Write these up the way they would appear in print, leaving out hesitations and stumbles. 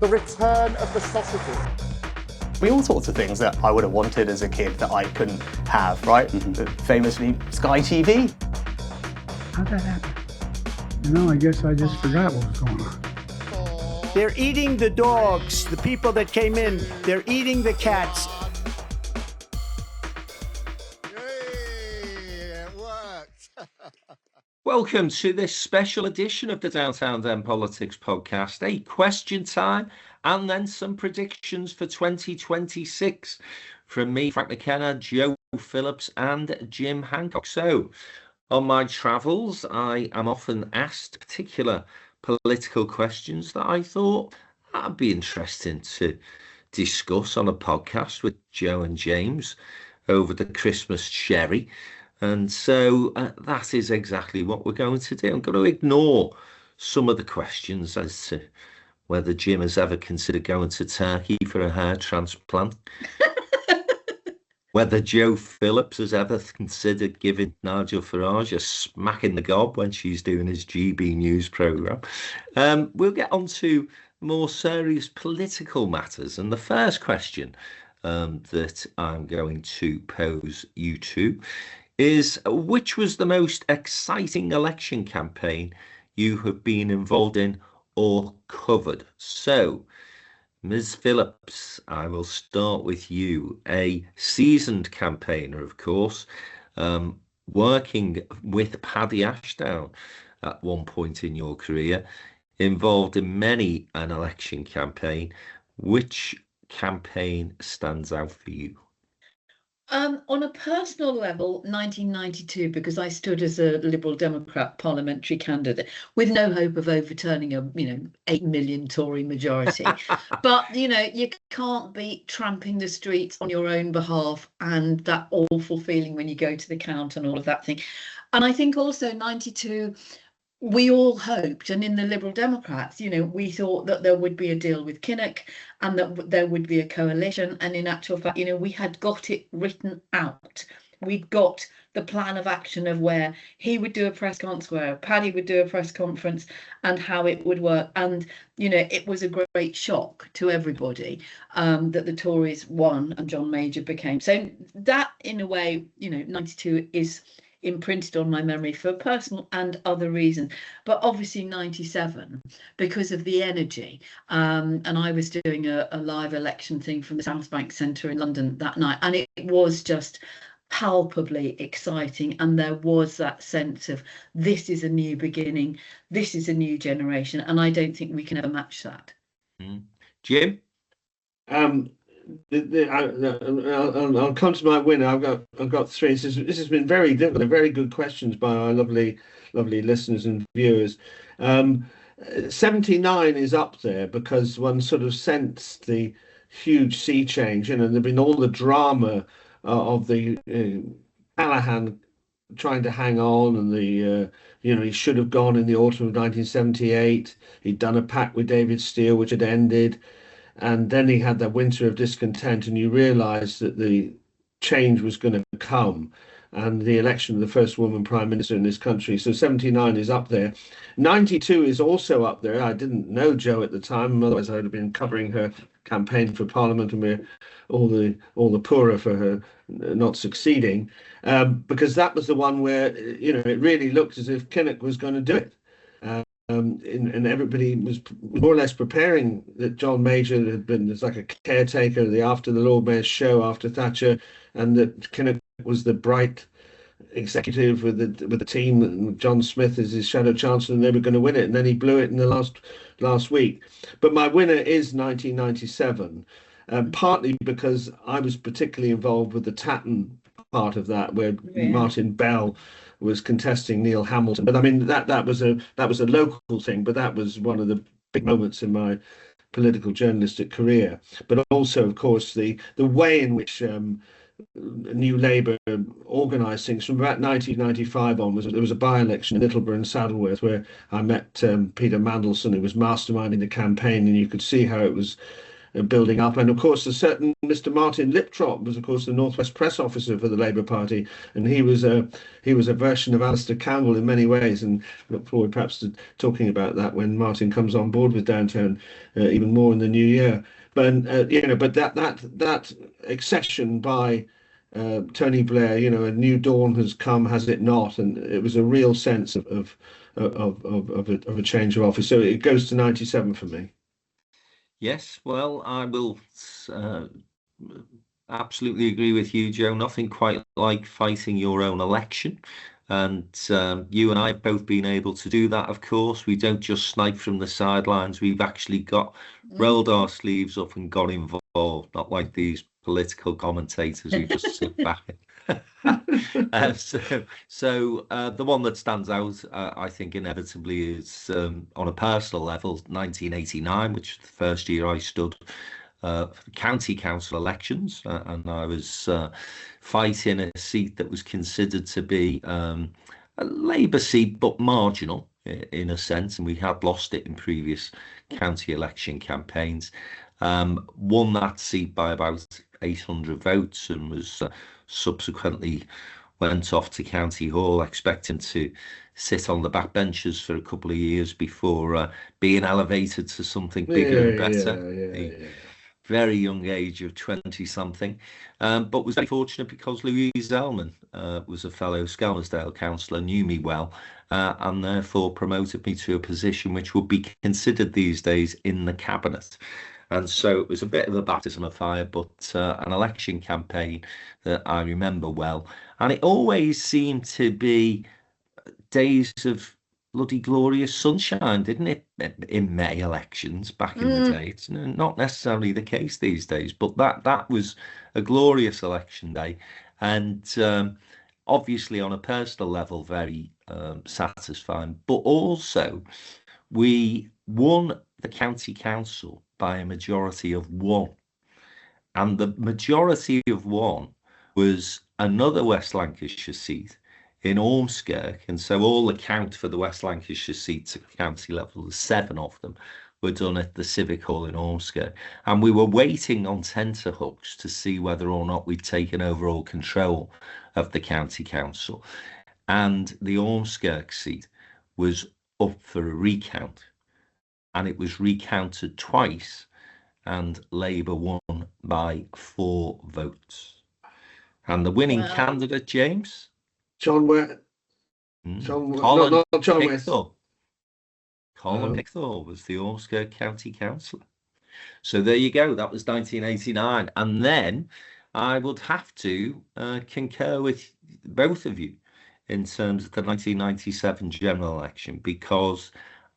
the return of the sausages. All sorts of things that I would have wanted as a kid that I couldn't have, right? Famously, Sky TV. How'd that happen? I guess I just forgot what was going on. They're eating the dogs, the people that came in. They're eating the cats. Hey, it worked. Welcome to this special edition of the Downtown Den Politics podcast, a question time and then some predictions for 2026 from me, Frank McKenna, Joe Phillips and Jim Hancock. So, on my travels, I am often asked particular political questions that I thought that'd be interesting to discuss on a podcast with Joe and James over the Christmas sherry. And so that is exactly what we're going to do. I'm going to ignore some of the questions as to whether Jim has ever considered going to Turkey for a hair transplant, whether Joe Phillips has ever considered giving Nigel Farage a smack in the gob when she's doing his GB News programme. We'll get on to more serious political matters. And the first question that I'm going to pose you two is, which was the most exciting election campaign you have been involved in or covered? So, Ms. Phillips, I will start with you. A seasoned campaigner, of course, working with Paddy Ashdown at one point in your career, involved in many an election campaign. Which campaign stands out for you? On a personal level, 1992, because I stood as a Liberal Democrat parliamentary candidate with no hope of overturning a 8 million Tory majority. But you can't be tramping the streets on your own behalf and that awful feeling when you go to the count and all of that thing. And I think also 92, we all hoped, and in the Liberal Democrats, we thought that there would be a deal with Kinnock and that there would be a coalition. And in actual fact, we had got it written out. We'd got the plan of action of where he would do a press conference, where Paddy would do a press conference, and how it would work. And, it was a great shock to everybody that the Tories won and John Major became. So that, in a way, 92 is imprinted on my memory for personal and other reasons, but obviously 97 because of the energy. And I was doing a live election thing from the South Bank Centre in London that night, and it was just palpably exciting. And there was that sense of, this is a new beginning, this is a new generation, and I don't think we can ever match that. Jim? I'll come to my winner. I've got three. This has been very difficult. They're very good questions by our lovely listeners and viewers. 79 is up there because one sort of sensed the huge sea change, and there'd been all the drama of the Callahan trying to hang on, and the he should have gone in the autumn of 1978. He'd done a pact with David Steele which had ended. And then he had that winter of discontent, and you realised that the change was going to come, and the election of the first woman prime minister in this country. So 79 is up there. 92 is also up there. I didn't know Jo at the time, otherwise I would have been covering her campaign for Parliament, and we're all the poorer for her not succeeding, because that was the one where it really looked as if Kinnock was going to do it. And everybody was more or less preparing that John Major had been as like a caretaker after the Lord Mayor's show after Thatcher, and that Kinnock was the bright executive with the team, and John Smith as his shadow chancellor, and they were going to win it. And then he blew it in the last week. But my winner is 1997, partly because I was particularly involved with the Tatton part of that, where Martin Bell was contesting Neil Hamilton. But I mean, that was a local thing, but that was one of the big moments in my political journalistic career. But also, of course, the way in which New Labour organised things from about 1995 onwards. There was a by-election in Littleborough and Saddleworth where I met Peter Mandelson, who was masterminding the campaign, and you could see how it was building up. And of course, a certain Mr. Martin Liptrot was, of course, the Northwest press officer for the Labour Party, and he was a version of Alistair Campbell in many ways. And look forward perhaps to talking about that when Martin comes on board with Downtown even more in the new year. But but that accession by Tony Blair, a new dawn has come, has it not? And it was a real sense of a change of office. So it goes to 97 for me. Yes, well, I will absolutely agree with you, Joe. Nothing quite like fighting your own election. And you and I have both been able to do that, of course. We don't just snipe from the sidelines. We've actually rolled our sleeves up and got involved, not like these political commentators who just sit back. So the one that stands out, I think, inevitably is on a personal level, 1989, which is the first year I stood for county council elections, and I was fighting a seat that was considered to be a Labour seat, but marginal in a sense, and we had lost it in previous county election campaigns. Won that seat by about 800 votes and was subsequently went off to County Hall, expecting to sit on the backbenches for a couple of years before being elevated to something bigger and better. Very young age of 20-something, but was very fortunate because Louise Ellman was a fellow Skelmersdale councillor, knew me well, and therefore promoted me to a position which would be considered these days in the cabinet. And so it was a bit of a baptism of fire, but an election campaign that I remember well. And it always seemed to be days of bloody glorious sunshine, didn't it, in May elections back in the day? It's not necessarily the case these days, but that was a glorious election day. And obviously on a personal level, very satisfying. But also, we won the county council by a majority of 1. And the majority of 1 was another West Lancashire seat in Ormskirk. And so all the count for the West Lancashire seats at county level, the 7 of them, were done at the Civic Hall in Ormskirk. And we were waiting on tenterhooks to see whether or not we'd taken overall control of the county council. And the Ormskirk seat was up for a recount. And it was recounted twice, and Labour won by 4 votes. And the winning candidate, James? John West. Colin not John West. Colin Pickthall was the Ormskirk County Councillor. So there you go. That was 1989. And then I would have to concur with both of you in terms of the 1997 general election, because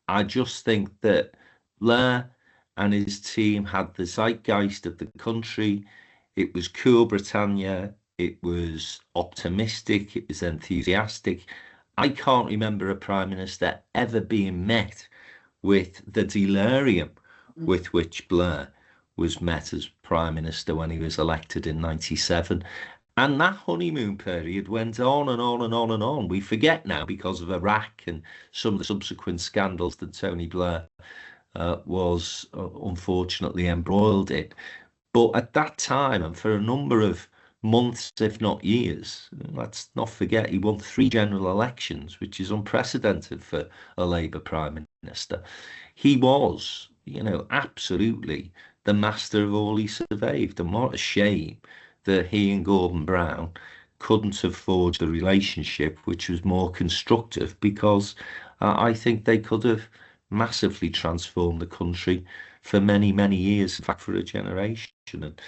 I just think that Blair and his team had the zeitgeist of the country. It was cool Britannia. It was optimistic. It was enthusiastic. I can't remember a prime minister ever being met with the delirium with which Blair was met as prime minister when he was elected in 97. And that honeymoon period went on and on and on and on. We forget now because of Iraq and some of the subsequent scandals that Tony Blair was unfortunately embroiled in. But at that time, and for a number of months, if not years, let's not forget, he won 3 general elections, which is unprecedented for a Labour prime minister. He was, absolutely the master of all he surveyed. And what a shame that he and Gordon Brown couldn't have forged a relationship which was more constructive, because I think they could have massively transformed the country for many, many years, in fact, for a generation. And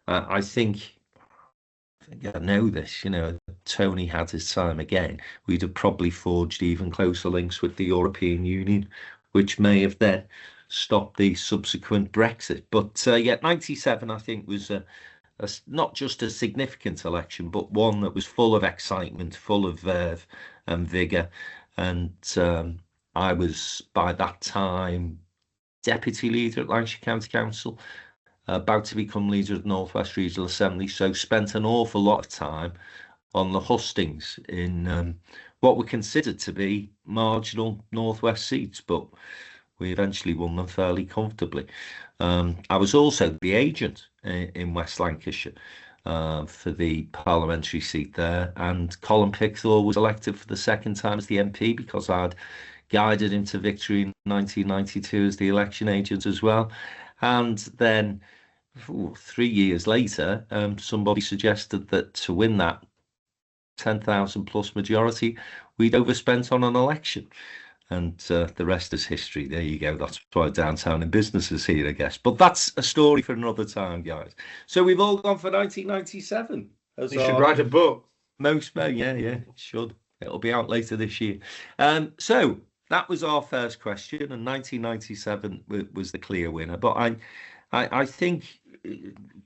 I think I know this, Tony had his time again, we'd have probably forged even closer links with the European Union, which may have then stopped the subsequent Brexit. But 97, I think, was not just a significant election, but one that was full of excitement, full of verve and vigour. And I was, by that time, deputy leader at Lancashire County Council, about to become leader of the North West Regional Assembly, so spent an awful lot of time on the hustings in what were considered to be marginal North West seats, but We eventually won them fairly comfortably. I was also the agent in West Lancashire for the parliamentary seat there, and Colin Pickthall was elected for the second time as the MP because I'd guided him to victory in 1992 as the election agent as well. And then 3 years later, somebody suggested that to win that 10,000 plus majority, we'd overspent on an election. And the rest is history. There you go. That's why Downtown in Business is here, I guess. But that's a story for another time, guys. So we've all gone for 1997. You should write a book. Most men, yeah, it should. It'll be out later this year. So that was our first question, and 1997 was the clear winner. But I think,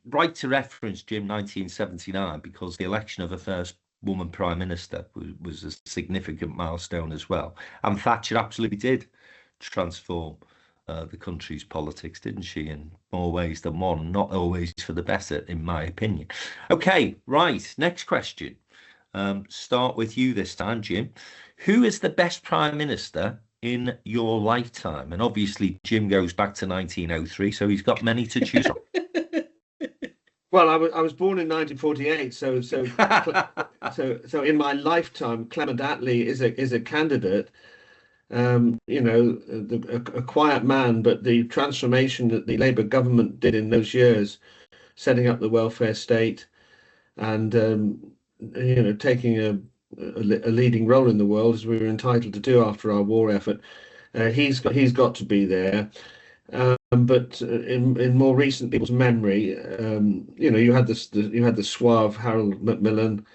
right to reference Jim 1979, because the election of a first woman prime minister was a significant milestone as well. And Thatcher absolutely did transform the country's politics, didn't she, in more ways than one, not always for the better, in my opinion. Okay, right, next question. Start with you this time, Jim. Who is the best prime minister in your lifetime? And obviously Jim goes back to 1903, so he's got many to choose from. Well, I was born in 1948, so in my lifetime, Clement Attlee is a candidate. You know, a quiet man, but the transformation that the Labour government did in those years, setting up the welfare state, and you know, taking a leading role in the world as we were entitled to do after our war effort. He's got to be there. But in more recent people's memory, you know, you had the suave Harold Macmillan,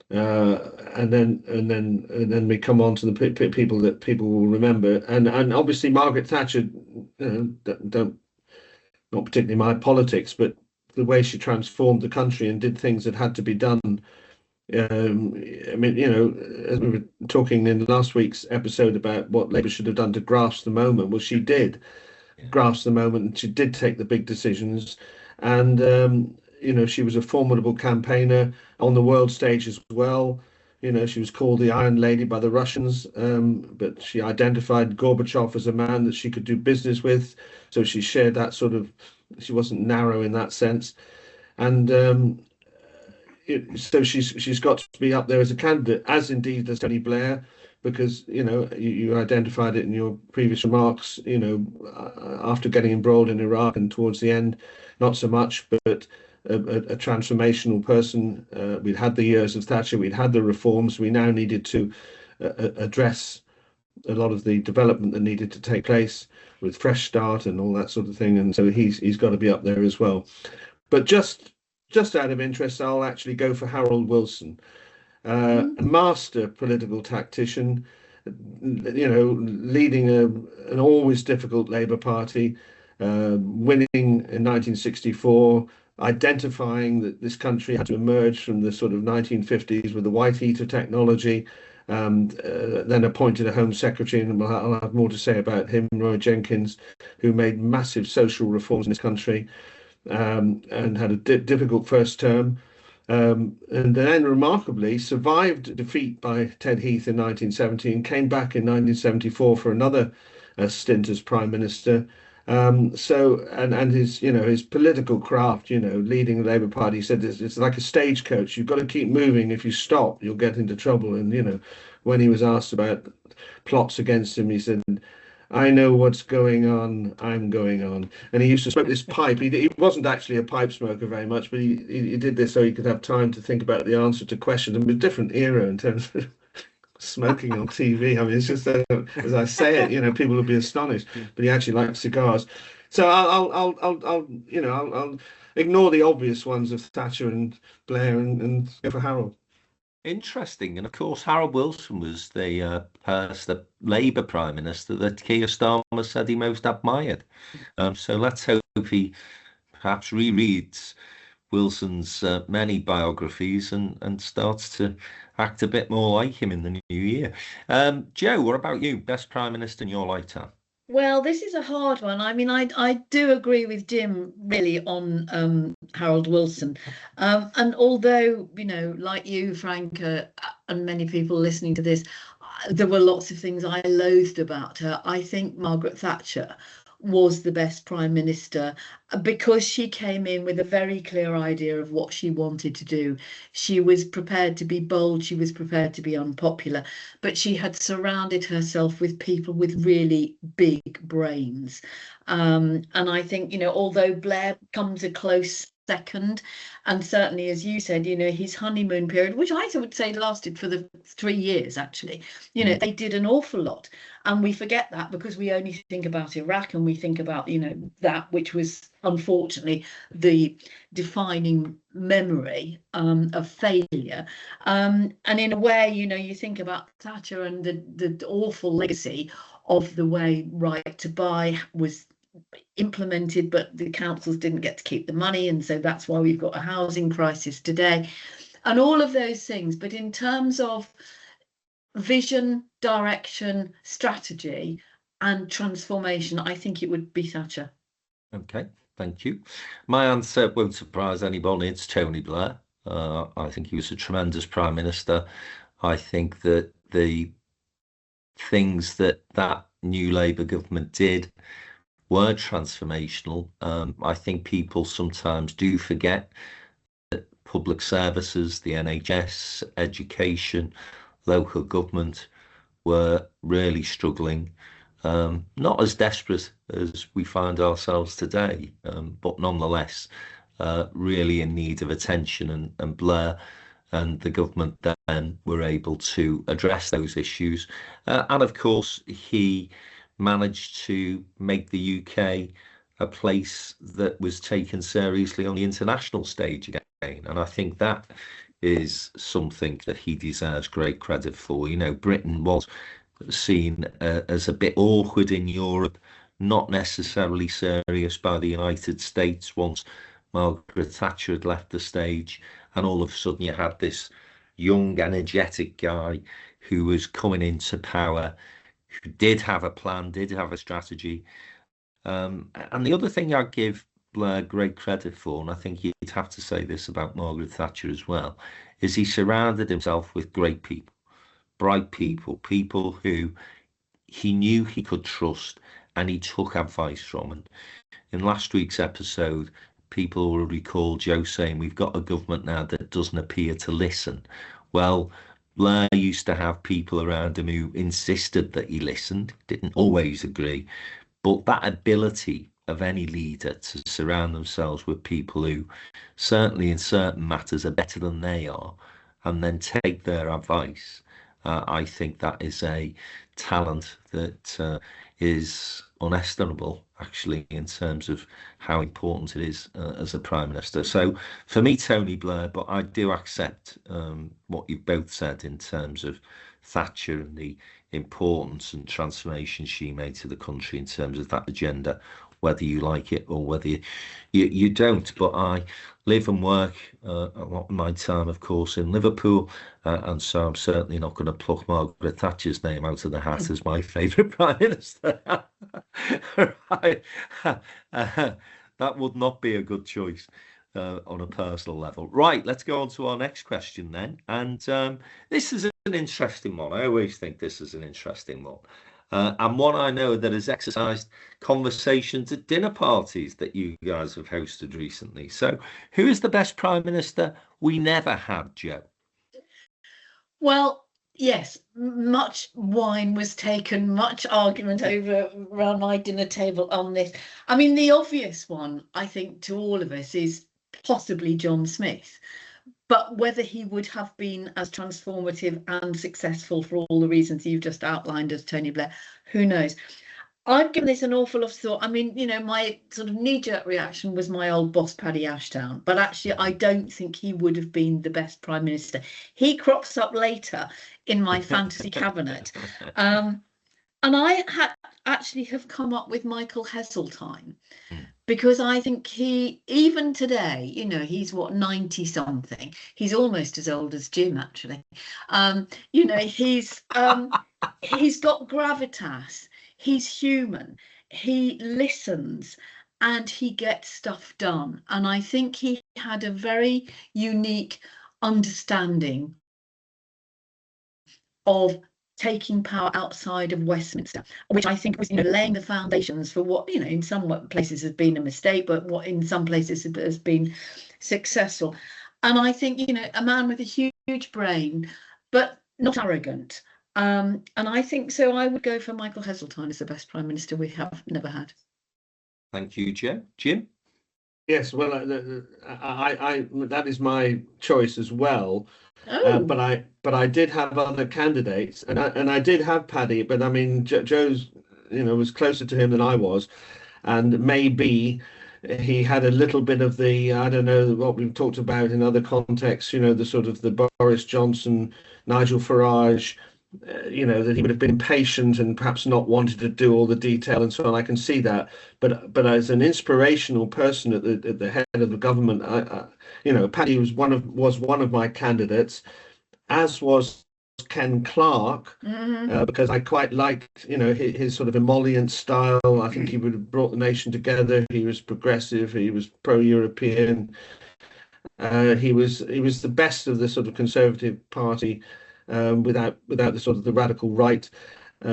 and then we come on to the people that people will remember, and obviously Margaret Thatcher, not particularly my politics, but the way she transformed the country and did things that had to be done. I mean, you know, as we were talking in last week's episode about what Labour should have done to grasp the moment, well, she did grasp the moment, and she did take the big decisions, and you know, she was a formidable campaigner on the world stage as well. You know, she was called the Iron Lady by the Russians, but she identified Gorbachev as a man that she could do business with, so she shared that sort of, she wasn't narrow in that sense, and so she's got to be up there as a candidate, as indeed does Tony Blair, because, you know, you identified it in your previous remarks, you know, after getting embroiled in Iraq and towards the end, not so much, but a transformational person. We'd had the years of Thatcher, we'd had the reforms, we now needed to address a lot of the development that needed to take place with Fresh Start and all that sort of thing, and so he's got to be up there as well. But just out of interest, I'll actually go for Harold Wilson. A master political tactician, you know, leading an always difficult Labour Party, winning in 1964, identifying that this country had to emerge from the sort of 1950s with the white heater technology, then appointed a Home Secretary, and I'll have more to say about him, Roy Jenkins, who made massive social reforms in this country, and had a difficult first term. And then remarkably survived defeat by Ted Heath in 1970 came back in 1974 for another stint as Prime Minister. So his, you know, his political craft, you know, leading the Labour Party, he said it's like a stagecoach. You've got to keep moving. If you stop, you'll get into trouble. And, you know, when he was asked about plots against him, he said, I know what's going on, I'm going on. And he used to smoke this pipe. He wasn't actually a pipe smoker very much, but he did this so he could have time to think about the answer to questions. And it was a different era in terms of smoking on TV. I mean, it's just as I say it, you know, people will be astonished. But he actually liked cigars. So I'll ignore the obvious ones of Thatcher and Blair and go for Harold. Interesting. And of course, Harold Wilson was the Labour Prime Minister that Keir Starmer said he most admired. So let's hope he perhaps rereads Wilson's many biographies and starts to act a bit more like him in the new year. Joe, what about you? Best Prime Minister in your lifetime? Well, this is a hard one. I mean, I do agree with Jim really on Harold Wilson. And although, you know, like you, Frank, and many people listening to this, there were lots of things I loathed about her. I think Margaret Thatcher was the best prime minister because she came in with a very clear idea of what she wanted to do. She was prepared to be bold, she was prepared to be unpopular, but she had surrounded herself with people with really big brains. And I think, although Blair comes a close second, and certainly, as you said, his honeymoon period, which I would say lasted for the 3 years, actually, they did an awful lot. And we forget that because we only think about Iraq, and we think about, that which was unfortunately the defining memory of failure. And in a way, you think about Thatcher and the awful legacy of the way Right to Buy was implemented, but the councils didn't get to keep the money, and so that's why we've got a housing crisis today, and all of those things. But in terms of vision, direction, strategy, and transformation, I think it would be Thatcher. Okay, thank you. My answer won't surprise anybody. It's Tony Blair. I think he was a tremendous prime minister. I think that the things that new Labour government did were transformational. I think people sometimes do forget that public services, the NHS, education, local government were really struggling. Not as desperate as we find ourselves today, but nonetheless really in need of attention, and Blair and the government then were able to address those issues. And of course, he managed to make the UK a place that was taken seriously on the international stage again. And I think that is something that he deserves great credit for. Britain was seen as a bit awkward in Europe, not necessarily serious by the United States once Margaret Thatcher had left the stage. And all of a sudden you had this young, energetic guy who was coming into power, who did have a plan, did have a strategy. And the other thing I'd give Blair great credit for, and I think you'd have to say this about Margaret Thatcher as well, is he surrounded himself with great people, bright people, people who he knew he could trust and he took advice from. And in last week's episode, people will recall Joe saying, we've got a government now that doesn't appear to listen. Well, Blair used to have people around him who insisted that he listened, didn't always agree, but that ability of any leader to surround themselves with people who certainly in certain matters are better than they are, and then take their advice, I think that is a talent that is unestimable, actually, in terms of how important it is as a prime minister. So for me, Tony Blair, but I do accept what you've both said in terms of Thatcher and the importance and transformation she made to the country in terms of that agenda, whether you like it or whether you don't. But I live and work a lot of my time, of course, in Liverpool, and so I'm certainly not going to pluck Margaret Thatcher's name out of the hat as my favourite prime minister. Right. That would not be a good choice on a personal level. Right, let's go on to our next question then. And this is an interesting one. I always think this is an interesting one. And one I know that has exercised conversations at dinner parties that you guys have hosted recently. So who is the best prime minister we never had, Joe? Well, yes, much wine was taken, much argument around my dinner table on this. I mean, the obvious one, I think, to all of us is possibly John Smith. But whether he would have been as transformative and successful for all the reasons you've just outlined as Tony Blair, who knows? I've given this an awful lot of thought. I mean, my sort of knee-jerk reaction was my old boss, Paddy Ashdown. But actually, I don't think he would have been the best prime minister. He crops up later in my fantasy cabinet. And I actually have come up with Michael Heseltine. Because I think he, even today, he's what, 90 something. He's almost as old as Jim, actually. He's got gravitas. He's human. He listens and he gets stuff done. And I think he had a very unique understanding of taking power outside of Westminster, which I think was, laying the foundations for what, in some places has been a mistake, but what in some places has been successful. And I think, a man with a huge brain, but not arrogant. And I think so. I would go for Michael Heseltine as the best Prime Minister we have never had. Thank you, Joe. Jim? Yes, well, I that is my choice as well. Oh. But I did have other candidates, and I did have Paddy, but I mean, Joe's, was closer to him than I was, and maybe he had a little bit of the, I don't know, what we've talked about in other contexts, the sort of the Boris Johnson, Nigel Farage, that he would have been patient and perhaps not wanted to do all the detail and so on. I can see that, but as an inspirational person at the head of the government, Paddy was one of my candidates, as was Ken Clarke, because I quite liked, his sort of emollient style. I think he would have brought the nation together. He was progressive. He was pro-European. He was the best of the sort of Conservative Party, without the sort of the radical right.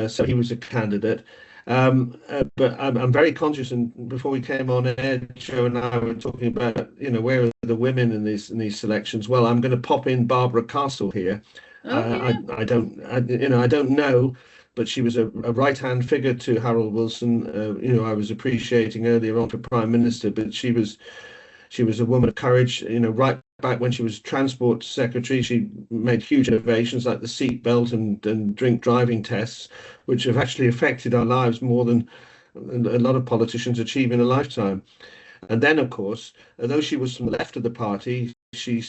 So he was a candidate. But I'm very conscious, and before we came on air, Joe and I were talking about, where are the women in these selections? Well, I'm going to pop in Barbara Castle here. I don't know, but she was a right-hand figure to Harold Wilson. I was appreciating earlier on for Prime Minister, but she was a woman of courage. Right back when she was Transport Secretary, she made huge innovations like the seat belt and drink driving tests, which have actually affected our lives more than a lot of politicians achieve in a lifetime. And then, of course, although she was from the left of the party, she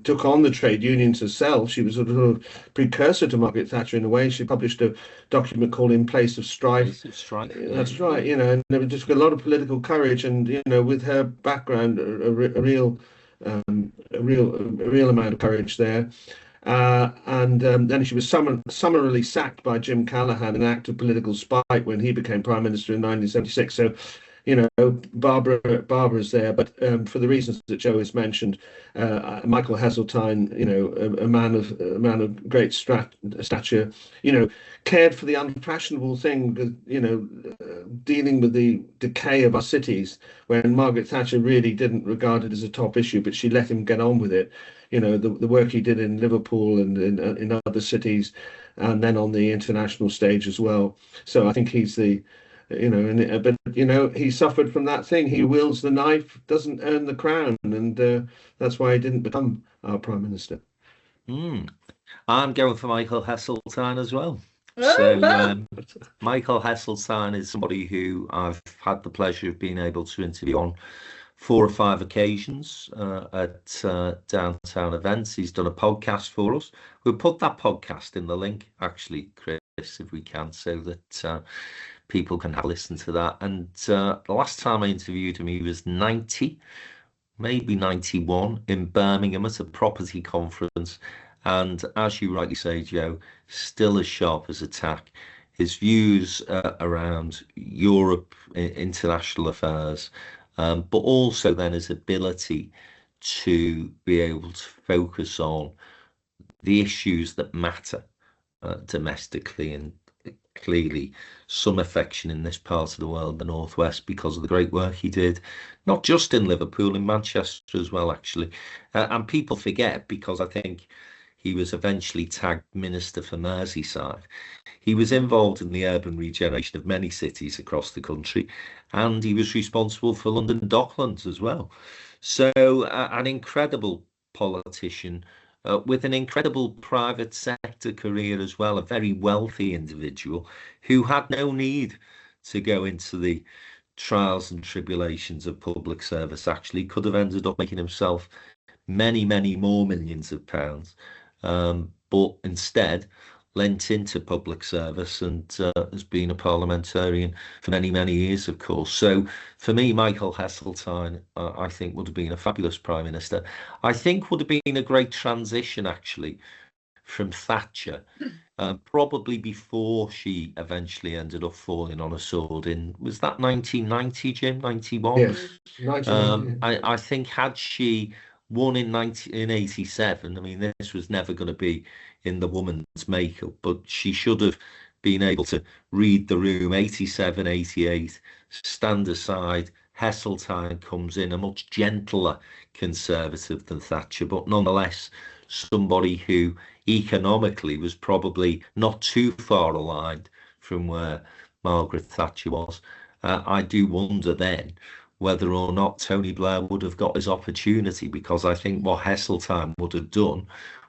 took on the trade unions herself. She was a sort of precursor to Margaret Thatcher in a way. She published a document called In Place of Strife. That's right, and there was just a lot of political courage, and with her background, a real amount of courage there. And then she was summarily sacked by Jim Callaghan in an act of political spite when he became Prime Minister in 1976. So, Barbara's there, but for the reasons that Joe has mentioned, Michael Heseltine, a man of great stature, cared for the unfashionable thing, dealing with the decay of our cities, when Margaret Thatcher really didn't regard it as a top issue, but she let him get on with it. The work he did in Liverpool and in other cities, and then on the international stage as well. So I think he's the he suffered from that thing. He wields the knife, doesn't earn the crown, and that's why he didn't become our Prime Minister. I'm going for Michael Heseltine as well. So Michael Heseltine is somebody who I've had the pleasure of being able to interview on 4 or 5 occasions at downtown events. He's done a podcast for us. We'll put that podcast in the link, actually, Chris, if we can, so that people can have a listen to that. And the last time I interviewed him, he was 90, maybe 91, in Birmingham at a property conference. And as you rightly say, Joe, still as sharp as a tack. His views around Europe, international affairs, but also then his ability to be able to focus on the issues that matter domestically, and clearly some affection in this part of the world, the Northwest, because of the great work he did, not just in Liverpool, in Manchester as well, actually. And people forget, because I think he was eventually tagged Minister for Merseyside. He was involved in the urban regeneration of many cities across the country, and he was responsible for London Docklands as well. So an incredible politician, with an incredible private sector career as well, a very wealthy individual who had no need to go into the trials and tribulations of public service. Actually could have ended up making himself many more millions of pounds, but instead lent into public service and has been a parliamentarian for many years, of course. So for me, Michael Heseltine, I think, would have been a fabulous Prime Minister. I think would have been a great transition, actually, from Thatcher, probably before she eventually ended up falling on a sword in, was that 1990, Jim? 91? Yes, 1990. I think had she won in 1987. I mean, this was never going to be in the woman's makeup, but she should have been able to read the room. 87, 88, stand aside. Heseltine comes in, a much gentler Conservative than Thatcher, but nonetheless somebody who economically was probably not too far aligned from where Margaret Thatcher was. I do wonder then whether or not Tony Blair would have got his opportunity, because I think what Heseltine would have done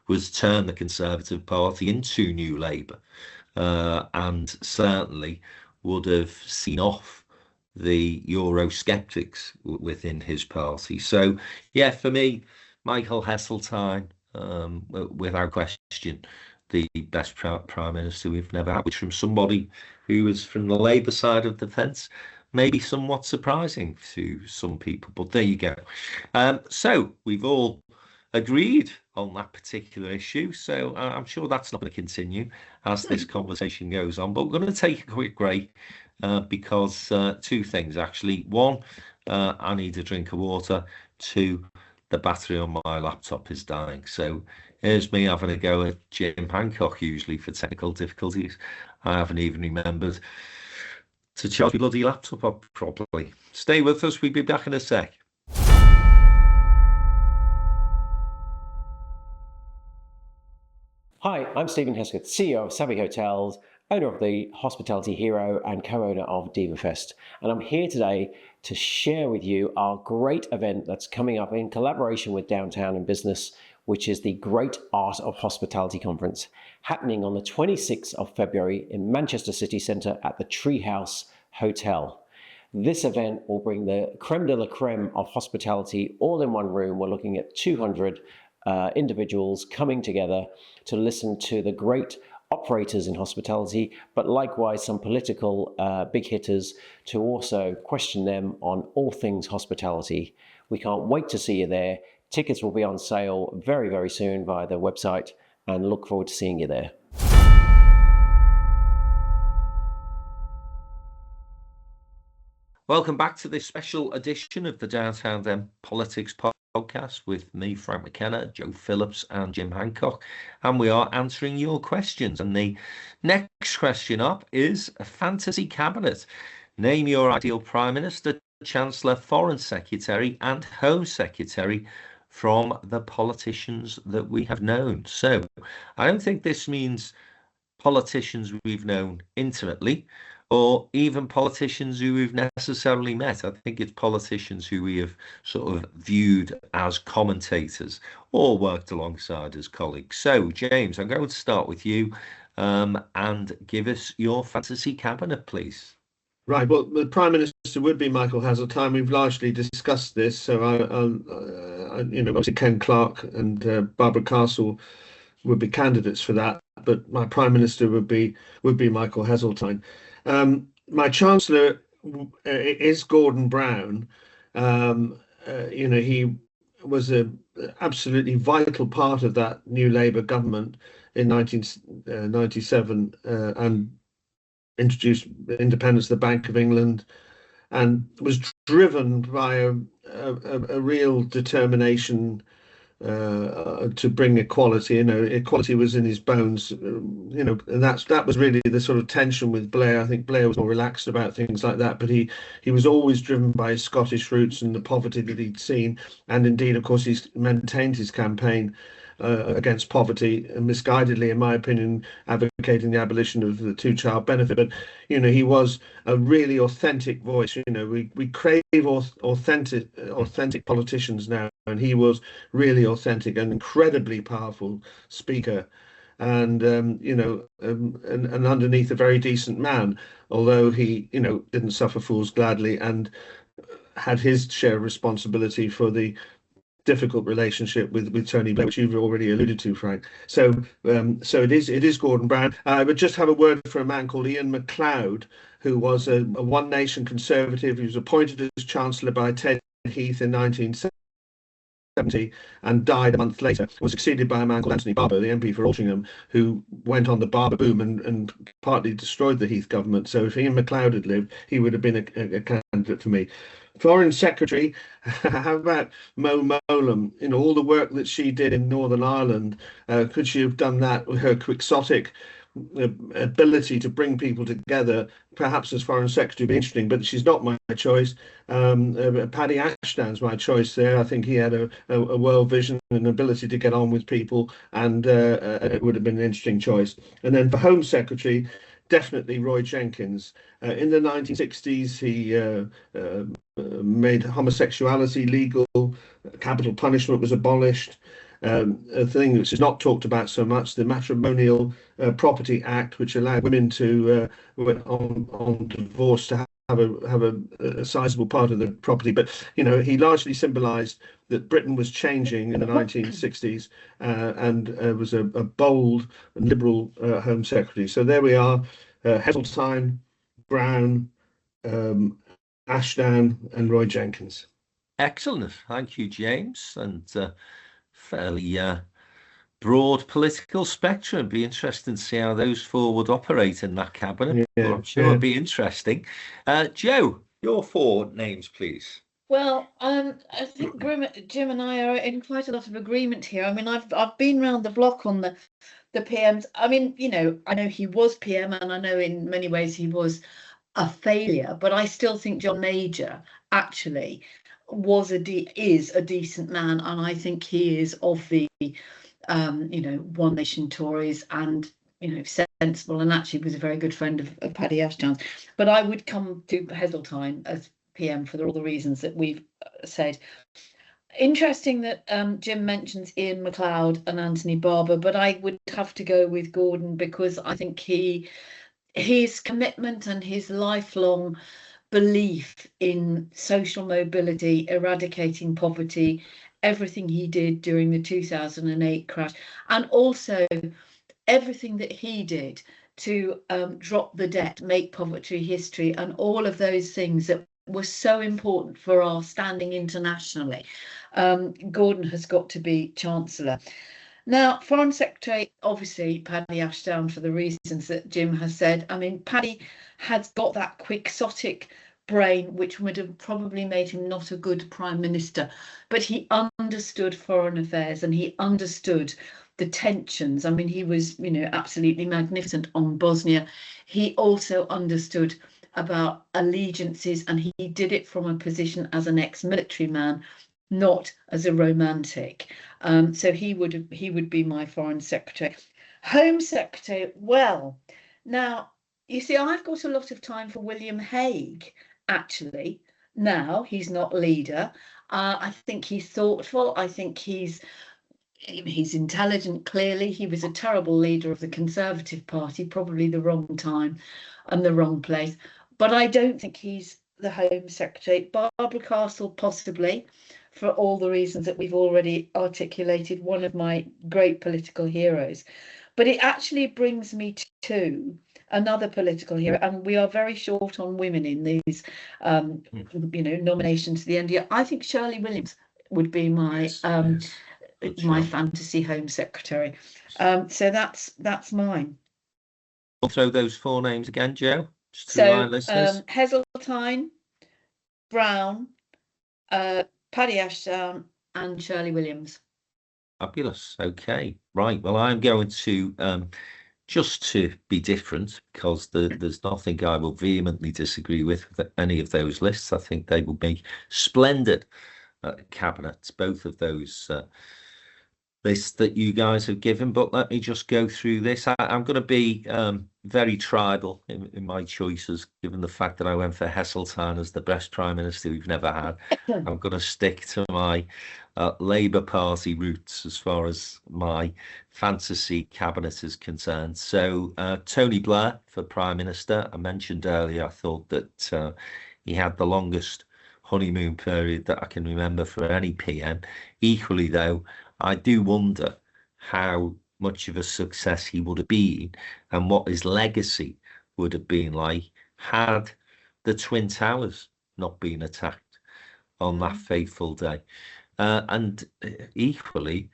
was turn the Conservative Party into New Labour, and certainly would have seen off the Eurosceptics within his party. So, yeah, for me, Michael Heseltine, without question, the best Prime Minister we've never had, which from somebody who was from the Labour side of the fence, maybe somewhat surprising to some people, but there you go. So we've all agreed on that particular issue, so I'm sure that's not going to continue as this conversation goes on, but we're going to take a quick break because two things actually. One, I need a drink of water. Two, the battery on my laptop is dying. So here's me having a go at Jim Hancock, usually for technical difficulties. I haven't even remembered to charge my bloody laptop up properly. Stay with us, we'll be back in a sec. Hi, I'm Stephen Hesketh, CEO of Savvy Hotels, owner of the Hospitality Hero and co-owner of DivaFest. And I'm here today to share with you our great event that's coming up in collaboration with Downtown and Business, which is the Great Art of Hospitality Conference, happening on the 26th of February in Manchester City Centre at the Treehouse Hotel. This event will bring the creme de la creme of hospitality all in one room. We're looking at 200 individuals coming together to listen to the great operators in hospitality, but likewise some political big hitters to also question them on all things hospitality. We can't wait to see you there. Tickets will be on sale very, very soon via the website, and look forward to seeing you there. Welcome back to this special edition of the Downtown Then Politics podcast with me, Frank McKenna, Joe Phillips and Jim Hancock, and we are answering your questions. And the next question up is a fantasy cabinet. Name your ideal Prime Minister, Chancellor, Foreign Secretary and Home Secretary from the politicians that we have known. So I don't think this means politicians we've known intimately, or even politicians who we've necessarily met. I think it's politicians who we have sort of viewed as commentators or worked alongside as colleagues. So, James, I'm going to start with you and give us your fantasy cabinet, please. Right, well, the Prime Minister would be Michael Heseltine. We've largely discussed this, so obviously Ken Clarke and Barbara Castle would be candidates for that, but my Prime Minister would be Michael Heseltine. My Chancellor is Gordon Brown. He was an absolutely vital part of that New Labour government in 1997 and introduced independence of the Bank of England, and was driven by a real determination to bring equality. Equality was in his bones, and that was really the sort of tension with Blair. I think Blair was more relaxed about things like that, but he was always driven by his Scottish roots and the poverty that he'd seen. And indeed, of course, he's maintained his campaign against poverty, misguidedly, in my opinion, advocating the abolition of the two-child benefit. But he was a really authentic voice. We crave authentic politicians now, and he was really authentic and incredibly powerful speaker, and and underneath a very decent man, although he didn't suffer fools gladly and had his share of responsibility for the difficult relationship with Tony Blair, which you've already alluded to, Frank. So it is Gordon Brown. I would just have a word for a man called Ian MacLeod, who was a One Nation Conservative. He was appointed as Chancellor by Ted Heath in 1970 and died a month later. Was succeeded by a man called Anthony Barber, the MP for Altrincham, who went on the Barber boom and partly destroyed the Heath government. So if Ian MacLeod had lived, he would have been a candidate for me. Foreign Secretary, how about Mo Mowlam? You know, all the work that she did in Northern Ireland, could she have done that with her quixotic ability to bring people together? Perhaps as Foreign Secretary would be interesting, but she's not my choice. Paddy Ashdown's my choice there. I think he had a world vision and ability to get on with people, and it would have been an interesting choice. And then for Home Secretary, definitely Roy Jenkins. In the 1960s, he made homosexuality legal. Capital punishment was abolished. A thing which is not talked about so much, the Matrimonial Property Act, which allowed women to on divorce to have a sizable part of the property. But you know, he largely symbolised that Britain was changing in the 1960s, and was a bold liberal Home Secretary. So there we are: Heseltine, Brown, Ashdown, and Roy Jenkins. Excellent, thank you, James, and fairly broad political spectrum. Be interesting to see how those four would operate in that cabinet. Yeah, I'm sure it'd be interesting. Joe, your four names, please. Well, I think Jim and I are in quite a lot of agreement here. I mean, I've been round the block on the PMs. I mean, you know, I know he was PM, and I know in many ways he was a failure, but I still think John Major actually is a decent man, and I think he is of the you know, One Nation Tories, and you know, sensible, and actually was a very good friend of Paddy Ashdown's. But I would come to Heseltine as PM for all the reasons that we've said. Interesting that Jim mentions Ian MacLeod and Anthony Barber, but I would have to go with Gordon, because I think his commitment and his lifelong belief in social mobility, eradicating poverty, everything he did during the 2008 crash, and also everything that he did to drop the debt, make poverty history, and all of those things that were so important for our standing internationally. Gordon has got to be Chancellor. Now, Foreign Secretary, obviously, Paddy Ashdown, for the reasons that Jim has said. I mean, Paddy has got that quixotic brain, which would have probably made him not a good Prime Minister, but he understood foreign affairs, and he understood the tensions. I mean, he was, you know, absolutely magnificent on Bosnia. He also understood about allegiances, and he did it from a position as an ex-military man, not as a romantic. So he would be my Foreign Secretary. Home Secretary, well, now, you see, I've got a lot of time for William Hague, actually. Now, he's not leader. I think he's thoughtful. I think he's intelligent, clearly. He was a terrible leader of the Conservative Party, probably the wrong time and the wrong place. But I don't think he's the Home Secretary. Barbara Castle, possibly, for all the reasons that we've already articulated, one of my great political heroes. But it actually brings me to another political hero, and we are very short on women in these you know, nominations to the NDI. I think Shirley Williams would be my my fantasy Home Secretary. So that's mine. I'll throw those four names again, Joe. Just to So remind listeners. Heseltine, Brown, Paddy Ashdown, and Shirley Williams. Fabulous. Okay, right. Well, I'm going to just to be different, because there's nothing I will vehemently disagree with any of those lists. I think they will be splendid cabinets, both of those lists that you guys have given. But let me just go through this. I'm going to be very tribal in my choices, given the fact that I went for Heseltine as the best Prime Minister we've never had. I'm going to stick to my Labour Party roots as far as my fantasy cabinet is concerned. So Tony Blair for Prime Minister. I mentioned earlier, I thought that he had the longest honeymoon period that I can remember for any PM. Equally, though, I do wonder how much of a success he would have been, and what his legacy would have been like had the Twin Towers not been attacked on that fateful day. And equally,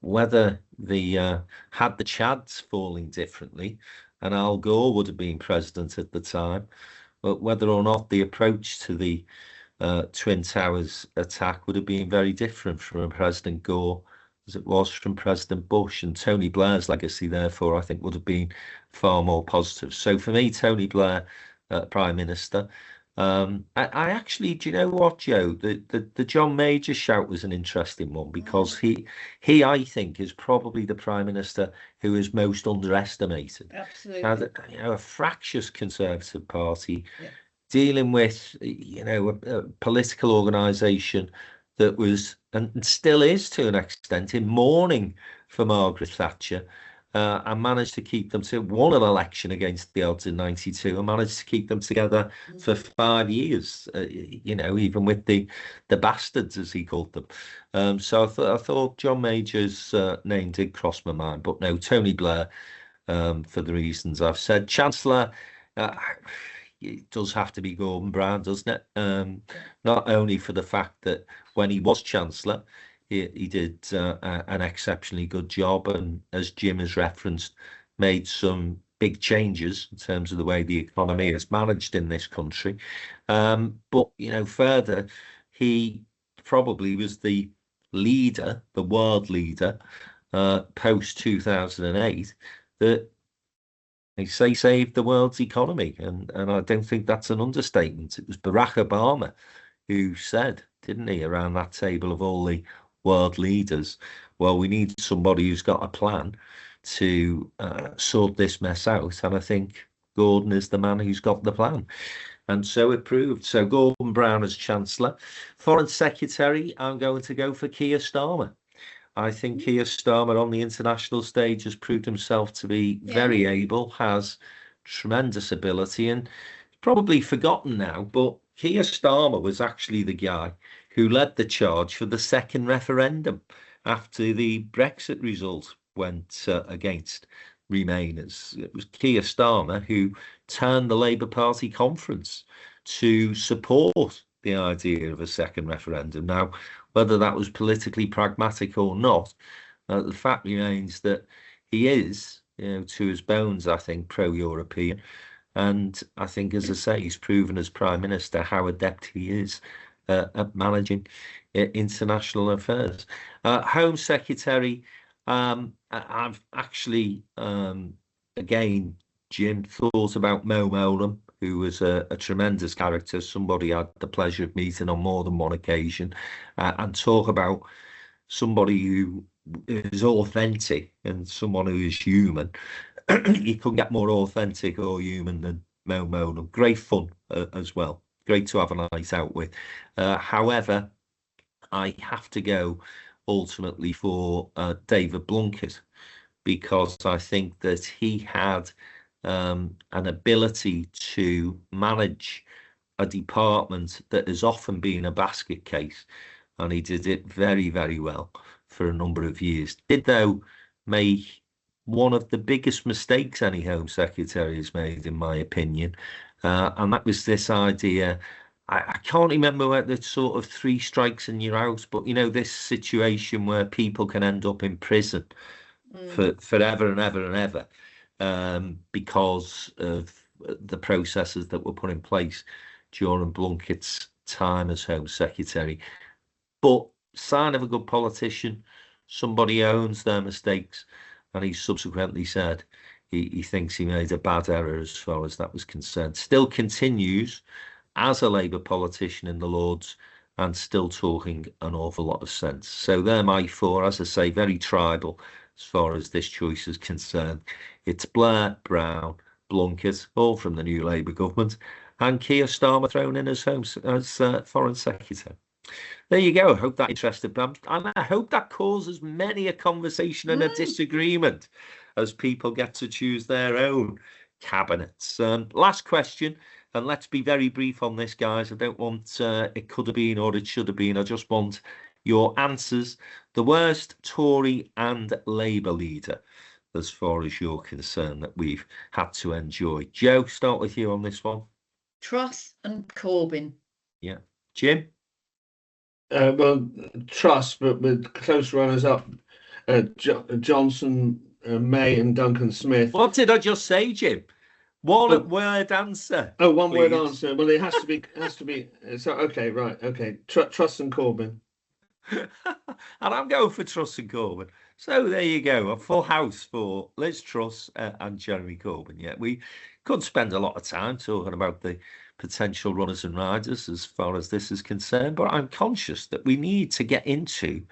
whether the had the Chads falling differently, and Al Gore would have been president at the time, but whether or not the approach to the Twin Towers attack would have been very different from President Gore as it was from President Bush, and Tony Blair's legacy, therefore, I think would have been far more positive. So for me, Tony Blair, Prime Minister. I actually, do you know what, Joe? The John Major shout was an interesting one because he I think is probably the Prime Minister who is most underestimated. Absolutely. Now, a fractious Conservative Party dealing with, a political organisation that was and still is to an extent in mourning for Margaret Thatcher. And managed to keep them to won an election against the odds in '92 and managed to keep them together for 5 years, even with the bastards, as he called them. So I thought John Major's name did cross my mind, but no, Tony Blair, for the reasons I've said. Chancellor, it does have to be Gordon Brown, doesn't it? Not only for the fact that when he was Chancellor, he did an exceptionally good job, and as Jim has referenced, made some big changes in terms of the way the economy is managed in this country. But further, he probably was the leader, the world leader, post 2008 that they say saved the world's economy, and I don't think that's an understatement. It was Barack Obama who said, didn't he, around that table of all the world leaders, well, we need somebody who's got a plan to sort this mess out, and I think Gordon is the man who's got the plan, and so it proved. So Gordon Brown as Chancellor. Foreign Secretary, I'm going to go for Keir Starmer. I think Keir Starmer on the international stage has proved himself to be very able, has tremendous ability, and probably forgotten now, but Keir Starmer was actually the guy who led the charge for the second referendum after the Brexit result went against Remainers. It was Keir Starmer who turned the Labour Party conference to support the idea of a second referendum. Now, whether that was politically pragmatic or not, the fact remains that he is, to his bones, I think, pro-European. And I think, as I say, he's proven as Prime Minister how adept he is at managing international affairs. Home Secretary, I've actually, again, Jim, thought about Mo Mowlam, who was a tremendous character, somebody I had the pleasure of meeting on more than one occasion, and talk about somebody who is authentic and someone who is human. You couldn't get more authentic or human than Mo Mowlam. Great fun as well. Great to have a night out with. However, I have to go ultimately for David Blunkett, because I think that he had an ability to manage a department that has often been a basket case, and he did it very, very well for a number of years. Did, though, make one of the biggest mistakes any Home Secretary has made, in my opinion, and that was this idea. I can't remember whether it's sort of 3 strikes and you're out, but this situation where people can end up in prison for forever and ever and ever, because of the processes that were put in place during Blunkett's time as Home Secretary. But sign of a good politician, somebody owns their mistakes, and he subsequently said he thinks he made a bad error as far as that was concerned. Still continues as a Labour politician in the Lords and still talking an awful lot of sense. So they're my 4, as I say, very tribal as far as this choice is concerned. It's Blair, Brown, Blunkett, all from the new Labour government, and Keir Starmer thrown in as Foreign Secretary. There you go. I hope that interested them, and I hope that causes many a conversation and a disagreement as people get to choose their own cabinets. Last question, and let's be very brief on this, guys. I don't want it could have been or it should have been. I just want your answers. The worst Tory and Labour leader, as far as you're concerned, that we've had to enjoy. Joe, start with you on this one. Truss and Corbyn. Yeah. Jim? Well, Truss, but with close runners-up, Johnson, May and Duncan Smith. What did I just say, Jim? One word answer. Oh, one word please. answer. Well, it has to be. So okay, right. Okay. Truss and Corbyn. And I'm going for Truss and Corbyn. So there you go, a full house for Liz Truss and Jeremy Corbyn. Yeah, we could spend a lot of time talking about the potential runners and riders as far as this is concerned, but I'm conscious that we need to get into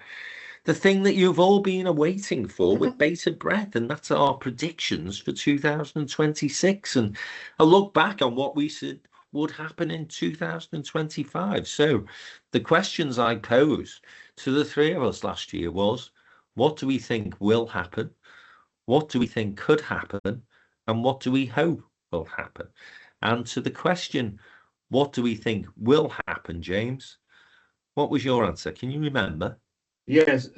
the thing that you've all been awaiting for with bated breath, and that's our predictions for 2026 and a look back on what we said would happen in 2025. So the questions I posed to the three of us last year was, what do we think will happen? What do we think could happen? And what do we hope will happen? And to the question, what do we think will happen, James? What was your answer? Can you remember? Yes,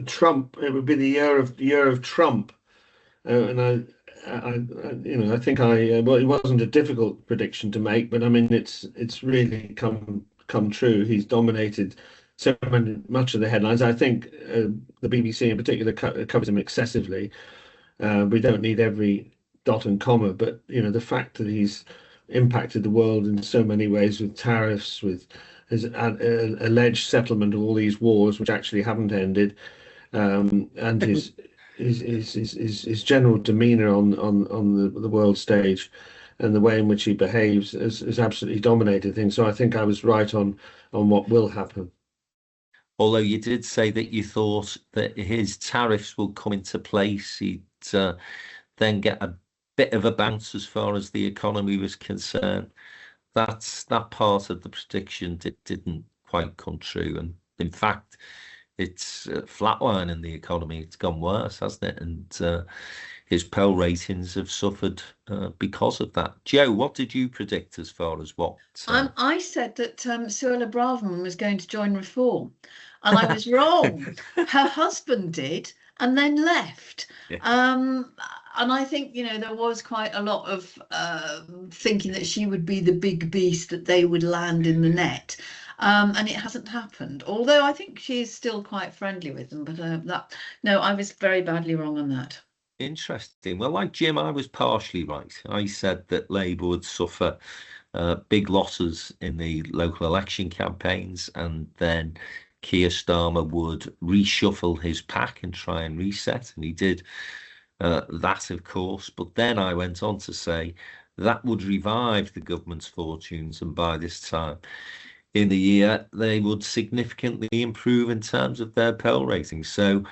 Trump. It would be the year of Trump, and I think well, it wasn't a difficult prediction to make, but I mean, it's really come true. He's dominated much of the headlines. I think the BBC in particular covers him excessively. We don't need every dot and comma, but the fact that he's impacted the world in so many ways with tariffs, with his alleged settlement of all these wars which actually haven't ended, and his general demeanour on the world stage, and the way in which he behaves has absolutely dominated things. So I think I was right on what will happen. Although you did say that you thought that his tariffs will come into place, he'd then get a bit of a bounce as far as the economy was concerned. That part of the prediction didn't quite come true, and in fact, it's flatlining the economy. It's gone worse, hasn't it? And his poll ratings have suffered because of that. Joe, what did you predict as far as what? I said that Suella Braverman was going to join Reform, and I was wrong. Her husband did, and then left. Yeah. And I think, there was quite a lot of thinking that she would be the big beast that they would land in the net. And it hasn't happened, although I think she is still quite friendly with them. But no, I was very badly wrong on that. Interesting. Well, like Jim, I was partially right. I said that Labour would suffer big losses in the local election campaigns, and then Keir Starmer would reshuffle his pack and try and reset, and he did that, of course. But then I went on to say that would revive the government's fortunes, and by this time in the year, they would significantly improve in terms of their poll ratings. So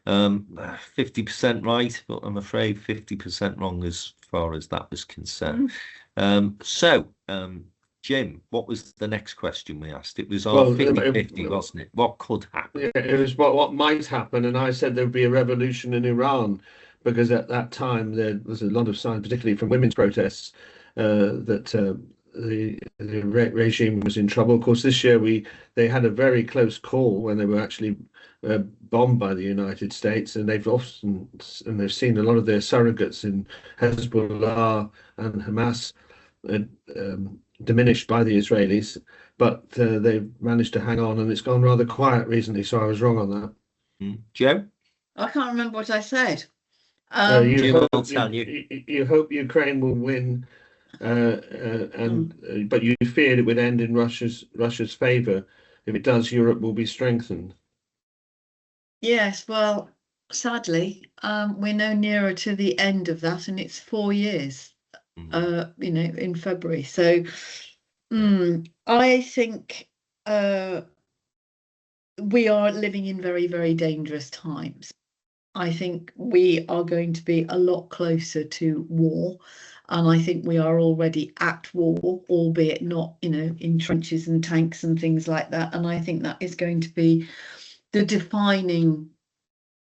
50% right, but I'm afraid 50% wrong as far as that was concerned. Jim, what was the next question we asked? It was our 50-50, wasn't it? What could happen? Yeah, it was what might happen, and I said there would be a revolution in Iran, because at that time there was a lot of signs, particularly from women's protests, that the regime was in trouble. Of course, this year they had a very close call when they were actually bombed by the United States, and they've seen a lot of their surrogates in Hezbollah and Hamas diminished by the Israelis, but they've managed to hang on, and it's gone rather quiet recently. So I was wrong on that. Joe, I can't remember what I said. You hope Ukraine will win. But you feared it would end in Russia's favour. If it does, Europe will be strengthened. Yes, well, sadly, we're no nearer to the end of that, and it's 4 years. In February. So, I think we are living in very, very dangerous times. I think we are going to be a lot closer to war. And I think we are already at war, albeit not, in trenches and tanks and things like that. And I think that is going to be the defining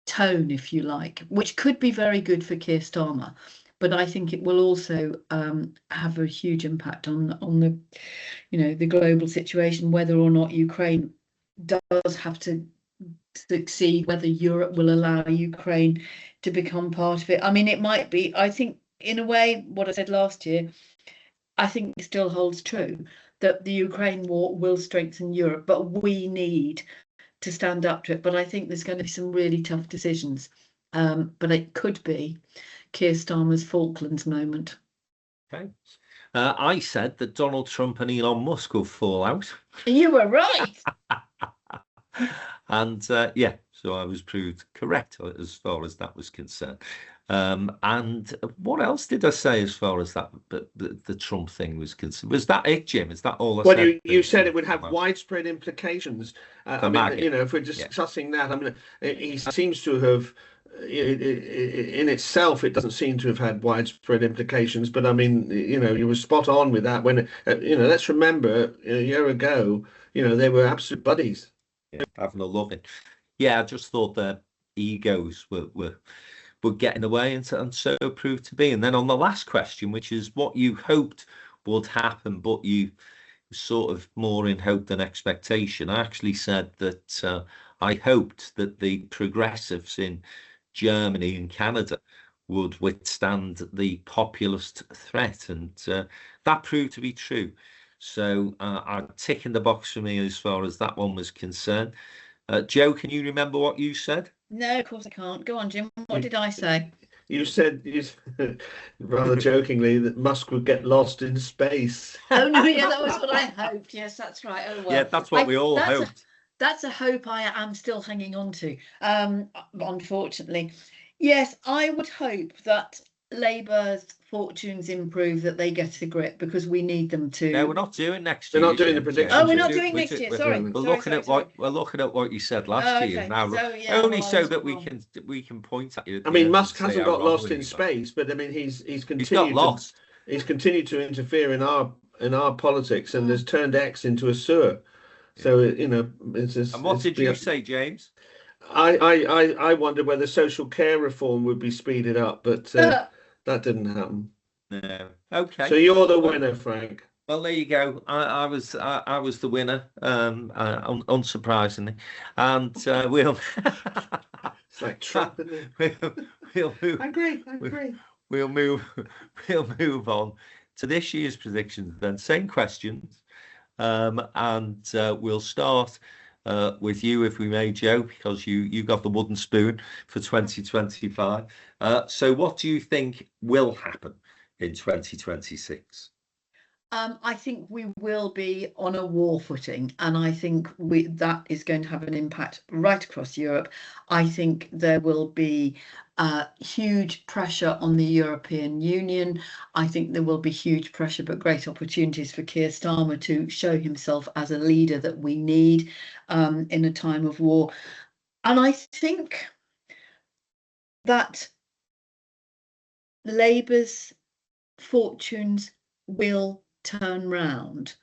tone, if you like, which could be very good for Keir Starmer. But I think it will also have a huge impact on the, the global situation, whether or not Ukraine does have to succeed, whether Europe will allow Ukraine to become part of it. I mean, it might be, I think, in a way, what I said last year, I think it still holds true, that the Ukraine war will strengthen Europe, but we need to stand up to it. But I think there's going to be some really tough decisions. But it could be Keir Starmer's Falklands moment. Okay. I said that Donald Trump and Elon Musk will fall out. You were right. And yeah, so I was proved correct as far as that was concerned. And what else did I say as far as that the Trump thing was concerned? Was that it, Jim? Is that all I Well, said? you said it would have widespread implications. I mean, MAGA. you know, if we're discussing that, I mean, he seems to have, in itself, it doesn't seem to have had widespread implications. But I mean, you know, you were spot on with that. When, you know, let's remember a year ago, you know, they were absolute buddies. Yeah, having a loving. Yeah, I just thought their egos were getting away, and so proved to be. And then on the last question, which is what you hoped would happen, but you sort of more in hope than expectation, I actually said that I hoped that the progressives in Germany and Canada would withstand the populist threat, and that proved to be true. So I tick in the box for me as far as that one was concerned. Joe, can you remember what you said? No, of course I can't. Go on, Jim. What did I say? You said, rather jokingly, that Musk would get lost in space. Oh no, yeah, that was what I hoped. Yes, that's right. Oh well. Yeah, that's what we all hoped. That's a hope I am still hanging on to. Unfortunately, yes, I would hope that Labour's fortunes improve, that they get a grip, because we need them to. No, we're not doing next We're year. not doing the predictions. Oh, we're not doing next year. Sorry. We're looking at what you said last year now, only so that we can point at you. I mean, Musk hasn't got lost in space, but I mean, he's continued. He's not lost. He's continued to interfere in our politics, and has turned X into a sewer. So you know, it's just. And what did you say, James? I wondered whether social care reform would be speeded up, but that didn't happen. No. Okay. So you're the winner, Frank. Well, there you go. I was the winner, unsurprisingly, and we'll. It's like Trump, isn't it? We'll move. I agree. We'll move on to this year's predictions. Then same questions, and we'll start with you, if we may, Joe, because you got the wooden spoon for 2025. So what do you think will happen in 2026? I think we will be on a war footing, and I think that is going to have an impact right across Europe. I think there will be huge pressure on the European Union. I think there will be huge pressure, but great opportunities for Keir Starmer to show himself as a leader that we need in a time of war. And I think that Labour's fortunes will turn round,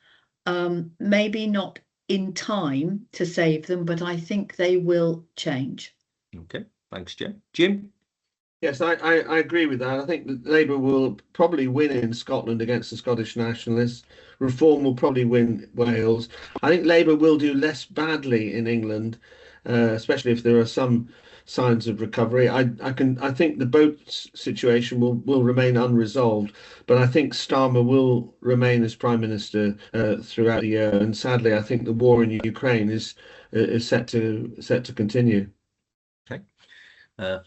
maybe not in time to save them, but I think they will change. Okay, thanks, Jim. Yes, I agree with that. I think that Labour will probably win in Scotland against the Scottish Nationalists. Reform will probably win Wales. I think Labour will do less badly in England, especially if there are some signs of recovery. I think the boat situation will remain unresolved, but I think Starmer will remain as Prime Minister throughout the year. And sadly, I think the war in Ukraine is set to continue. Okay.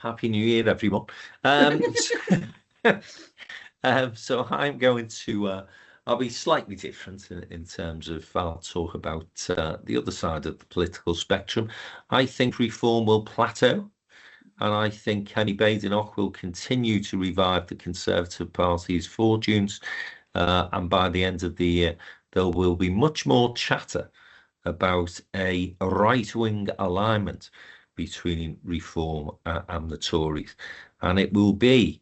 Happy New Year, everyone. So I'm going to. I'll be slightly different in terms of I'll talk about the other side of the political spectrum. I think reform will plateau, and I think Kenny Badenoch will continue to revive the Conservative Party's fortunes. And by the end of the year, there will be much more chatter about a right-wing alignment between reform and the Tories. And it will be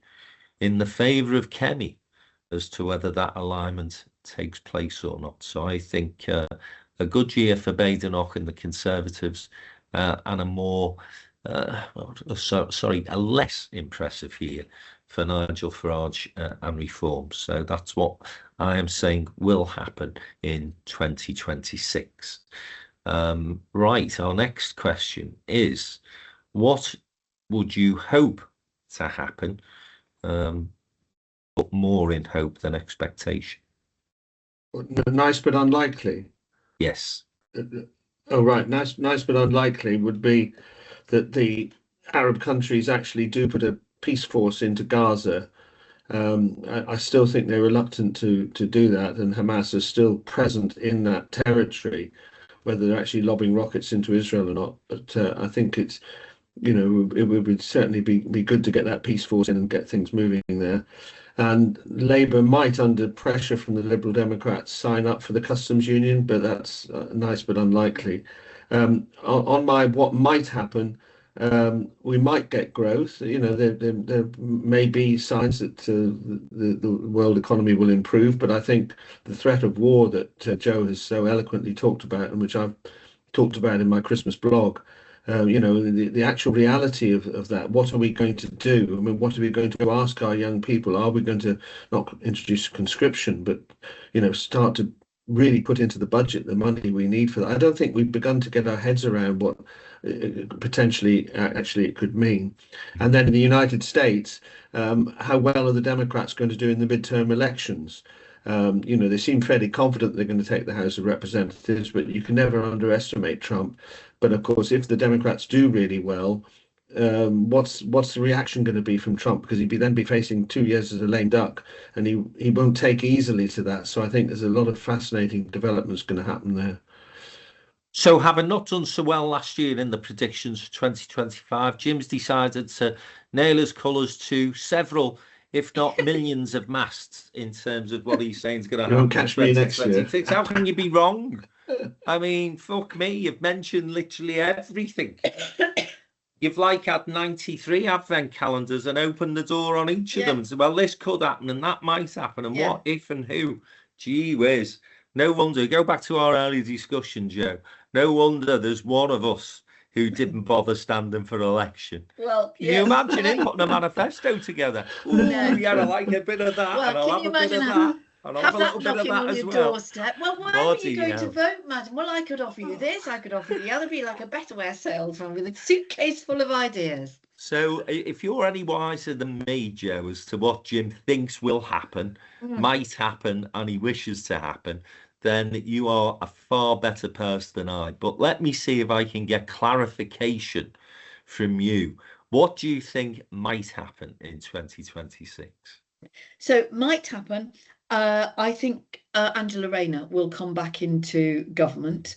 in the favour of Kenny as to whether that alignment takes place or not. So I think a good year for Badenoch and the Conservatives, and a more, a less impressive year for Nigel Farage and Reform. So that's what I am saying will happen in 2026. Right, our next question is, what would you hope to happen, but more in hope than expectation? Nice but unlikely. Yes. Oh, right. Nice but unlikely would be that the Arab countries actually do put a peace force into Gaza. I still think they're reluctant to do that, and Hamas is still present in that territory, whether they're actually lobbing rockets into Israel or not. But I think it's, it would certainly be good to get that peace force in and get things moving there. And Labour might, under pressure from the Liberal Democrats, sign up for the customs union, but that's nice but unlikely. On my what might happen, we might get growth. There may be signs that the world economy will improve, but I think the threat of war that Joe has so eloquently talked about, and which I've talked about in my Christmas blog, the actual reality of that. What are we going to do? I mean, what are we going to ask our young people? Are we going to not introduce conscription, but start to really put into the budget the money we need for that? I don't think we've begun to get our heads around what potentially actually it could mean. And then in the United States, how well are the Democrats going to do in the midterm elections? They seem fairly confident they're going to take the House of Representatives, but you can never underestimate Trump. But of course, if the Democrats do really well, what's the reaction going to be from Trump? Because he'd then be facing 2 years as a lame duck, and he won't take easily to that. So I think there's a lot of fascinating developments going to happen there. So, having not done so well last year in the predictions for 2025, Jim's decided to nail his colours to several, if not millions, of masts in terms of what he's saying is going to happen. Won't catch me next year. How can you be wrong? I mean, fuck me, you've mentioned literally everything. You've had 93 advent calendars and opened the door on each of them. So, well, this could happen and that might happen, and what if and who? Gee whiz. No wonder. Go back to our early discussion, Joe. No wonder there's one of us who didn't bother standing for election. Well, can you imagine him putting a manifesto together? Ooh, yeah, I like a bit of that, well, and I'll have a bit of that. Have that knocking on your doorstep. Well, why are you going to vote, madam? Well, I could offer you this, I could offer you the other. Be like a betterware salesman with a suitcase full of ideas. So, if you're any wiser than me, Joe, as to what Jim thinks will happen, might happen, and he wishes to happen, then you are a far better person than I. But let me see if I can get clarification from you. What do you think might happen in 2026? So, might happen. I think Angela Rayner will come back into government.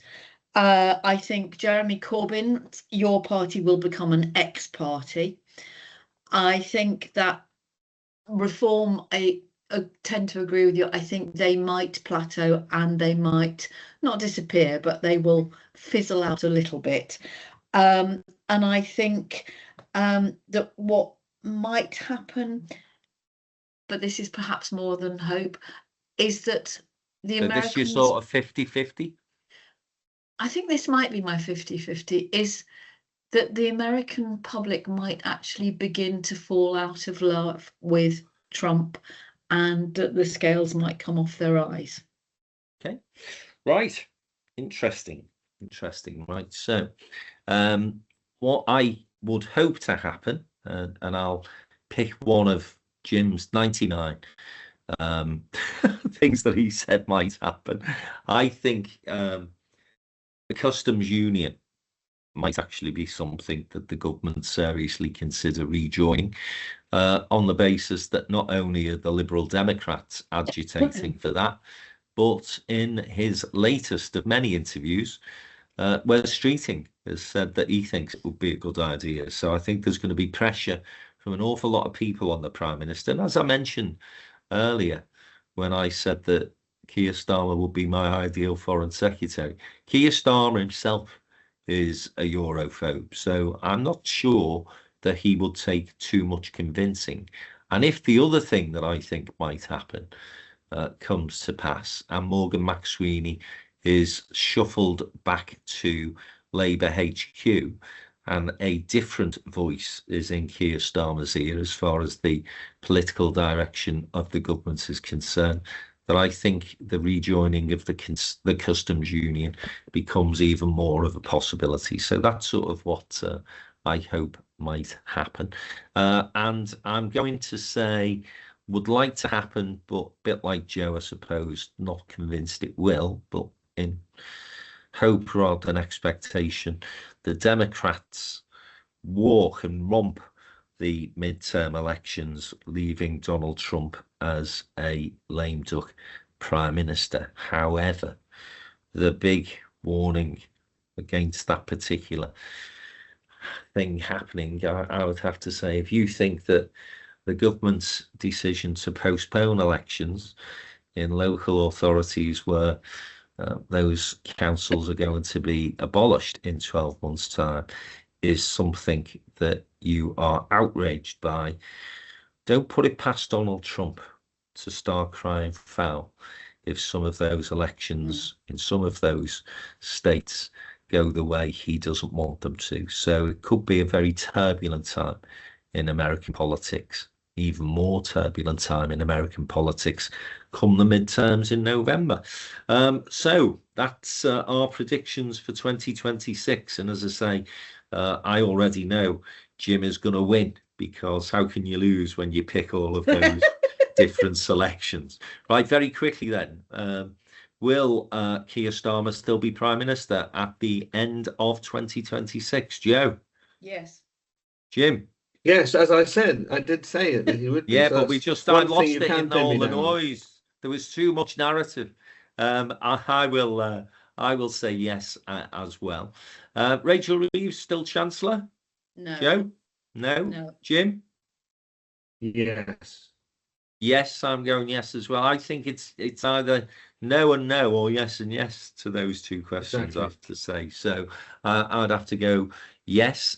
I think Jeremy Corbyn, your party, will become an ex-party. I think that Reform, I tend to agree with you. I think they might plateau and they might not disappear, but they will fizzle out a little bit. And I think that what might happen, but this is perhaps more than hope, is that the Americans... This is your sort of 50-50? I think this might be my 50-50, is that the American public might actually begin to fall out of love with Trump, and that the scales might come off their eyes. Okay, right. Interesting. Right. So, what I would hope to happen, and I'll pick one of Jim's 99 things that he said might happen. I think the customs union might actually be something that the government seriously consider rejoining, on the basis that not only are the Liberal Democrats agitating for that, but in his latest of many interviews, Wes Streeting has said that he thinks it would be a good idea. So I think there's going to be pressure from an awful lot of people on the Prime Minister. And as I mentioned earlier, when I said that Keir Starmer would be my ideal foreign secretary, Keir Starmer himself is a Europhobe. So I'm not sure that he will take too much convincing. And if the other thing that I think might happen comes to pass, and Morgan McSweeney is shuffled back to Labour HQ, and a different voice is in Keir Starmer's ear as far as the political direction of the government is concerned, that I think the rejoining of the customs union becomes even more of a possibility. So that's sort of what I hope might happen. And I'm going to say would like to happen, but a bit like Joe, I suppose, not convinced it will, but in hope rather than expectation, the Democrats walk and romp the midterm elections, leaving Donald Trump as a lame duck prime minister. However, the big warning against that particular thing happening, I would have to say, if you think that the government's decision to postpone elections in local authorities where those councils are going to be abolished in 12 months' time is something that you are outraged by, don't put it past Donald Trump to start crying foul if some of those elections in some of those states go the way he doesn't want them to. So it could be a very turbulent time in American politics, even more turbulent time in American politics come the midterms in November. So that's our predictions for 2026. And as I say, I already know Jim is going to win, because how can you lose when you pick all of those different selections? Right, very quickly then. Will Keir Starmer still be Prime Minister at the end of 2026? Joe? Yes. Jim? Yes, as I said, I did say it that he would be. Yeah, so but we that's just one I lost thing you it can't in pin all me the down on. noise. There was too much narrative. I will say yes as well. Rachel Reeves still Chancellor? No. Joe? No. No. Jim? Yes. Yes, I'm going yes as well. I think it's either no and no, or yes and yes to those two questions, I have to say. So I'd have to go yes.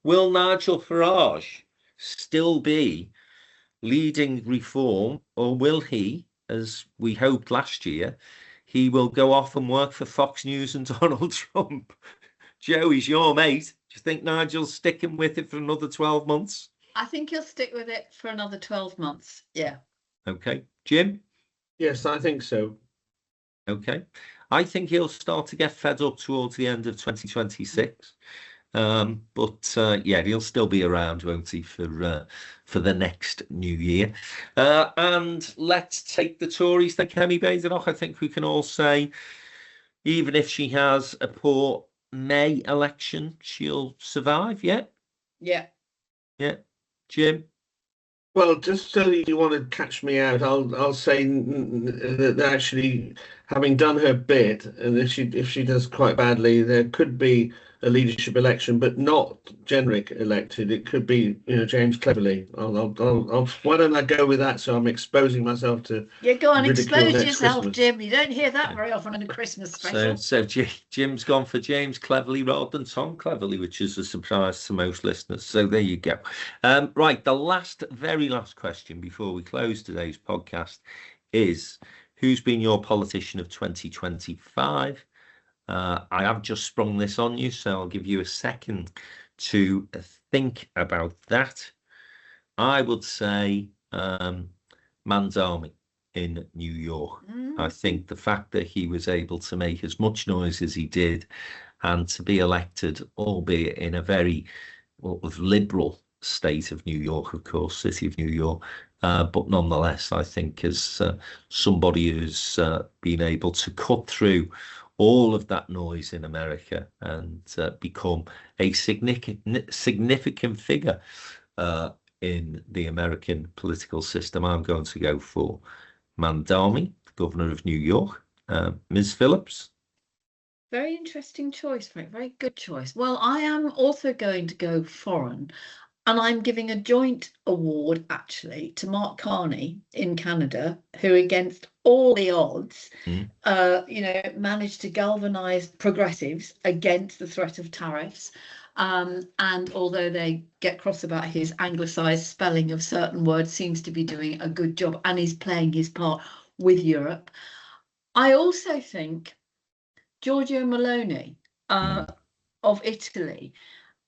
Will Nigel Farage still be leading reform, or will he, as we hoped last year, he will go off and work for Fox News and Donald Trump? Joe, he's your mate. Do you think Nigel's sticking with it for another 12 months? I think he'll stick with it for another 12 months. Yeah. Okay. Jim? Yes, I think so. Okay. I think he'll start to get fed up towards the end of 2026. But yeah, he'll still be around, won't he, for the next new year. And let's take the Tories then, Kemi Badenoch. I think we can all say, even if she has a poor May election, she'll survive, yeah? Yeah. Yeah. Jim? Well, just so you want to catch me out, I'll say that actually, having done her bit, and if she does quite badly, there could be a leadership election, but not generic elected. It could be, James Cleverly. Why don't I go with that? So I'm exposing myself to Go on, ridicule expose next yourself, Christmas. Jim. You don't hear that very often in a Christmas special. So Jim's gone for James Cleverly rather than Tom Cleverly, which is a surprise to most listeners. So there you go. Right, the very last question before we close today's podcast is, who's been your politician of 2025? I have just sprung this on you, so I'll give you a second to think about that. I would say Mandami in New York. I think the fact that he was able to make as much noise as he did and to be elected, albeit in a very liberal state of New York, of course, city of New York, but nonetheless, I think as somebody who's been able to cut through all of that noise in America and become a significant figure in the American political system, I'm going to go for Mandami, governor of New York. Ms. Phillips? Very interesting choice, Frank. Very good choice. Well, I am also going to go foreign, and I'm giving a joint award, actually, to Mark Carney in Canada, who, against all the odds, managed to galvanise progressives against the threat of tariffs. And although they get cross about his anglicised spelling of certain words, seems to be doing a good job, and he's playing his part with Europe. I also think Giorgio Meloni of Italy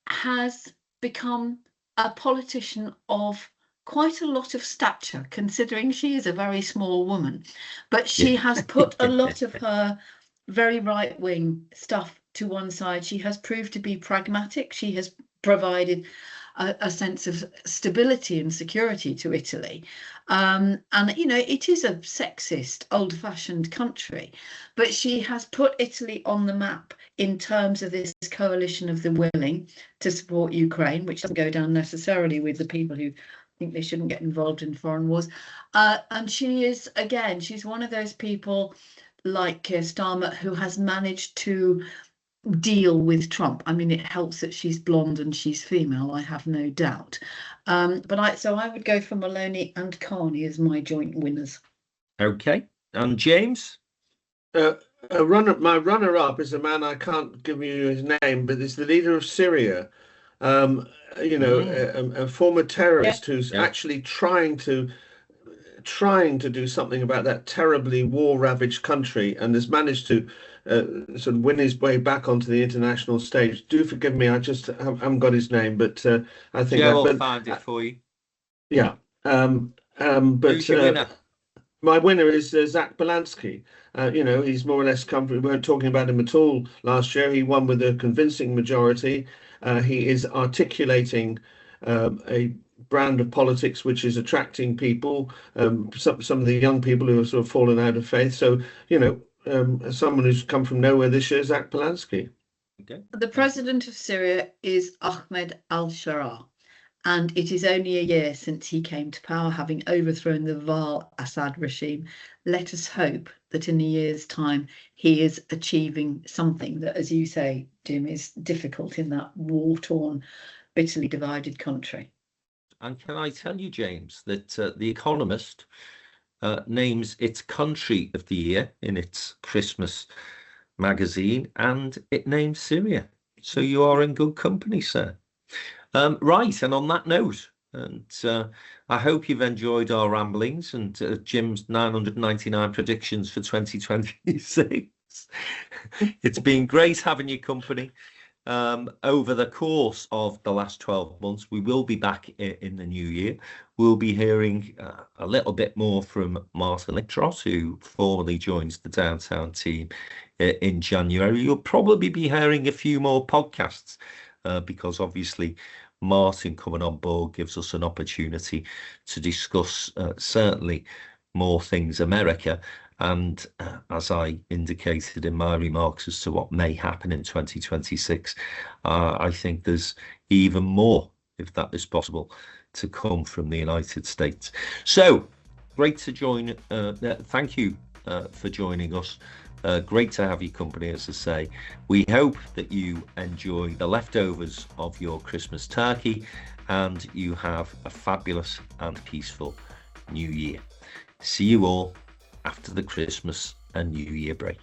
has become a politician of quite a lot of stature, considering she is a very small woman. But she has put a lot of her very right-wing stuff to one side. She has proved to be pragmatic. She has provided a sense of stability and security to Italy. And, you know, it is a sexist, old-fashioned country, but she has put Italy on the map in terms of this coalition of the willing to support Ukraine, which doesn't go down necessarily with the people who think they shouldn't get involved in foreign wars. And she is, again, she's one of those people like Keir Starmer who has managed to deal with Trump. I mean, it helps that she's blonde and she's female, I have no doubt. But I would go for Maloney and Carney as my joint winners. Okay, and James? My runner-up is a man, I can't give you his name, but is the leader of Syria. You know, a former terrorist who's actually trying to do something about that terribly war-ravaged country, and has managed to sort of win his way back onto the international stage. Do forgive me, I just haven't got his name, but I think I'll find it for you. Yeah. Who's your winner? My winner is Zach Belansky. You know, he's more or less come. We weren't talking about him at all last year. He won with a convincing majority. He is articulating a brand of politics which is attracting people, some of the young people who have sort of fallen out of faith. So, you know, someone who's come from nowhere this year, Zach Belansky. Okay. The president of Syria is Ahmed al-Sharaa, and it is only a year since he came to power, having overthrown the vile Assad regime. Let us hope that in a year's time he is achieving something that, as you say, Jim, is difficult in that war-torn, bitterly divided country. And can I tell you, James, that The Economist names its country of the year in its Christmas magazine, and it names Syria. So you are in good company, sir. Right, and on that note, and I hope you've enjoyed our ramblings and Jim's 999 predictions for 2026. It's been great having your company. Over the course of the last 12 months, we will be back in the new year. We'll be hearing a little bit more from Martin Littros, who formally joins the Downtown team in January. You'll probably be hearing a few more podcasts because obviously Martin coming on board gives us an opportunity to discuss certainly more things America. And as I indicated in my remarks as to what may happen in 2026, I think there's even more, if that is possible, to come from the United States. So great to join. Thank you for joining us. Great to have your company, as I say. We hope that you enjoy the leftovers of your Christmas turkey and you have a fabulous and peaceful New Year. See you all after the Christmas and New Year break.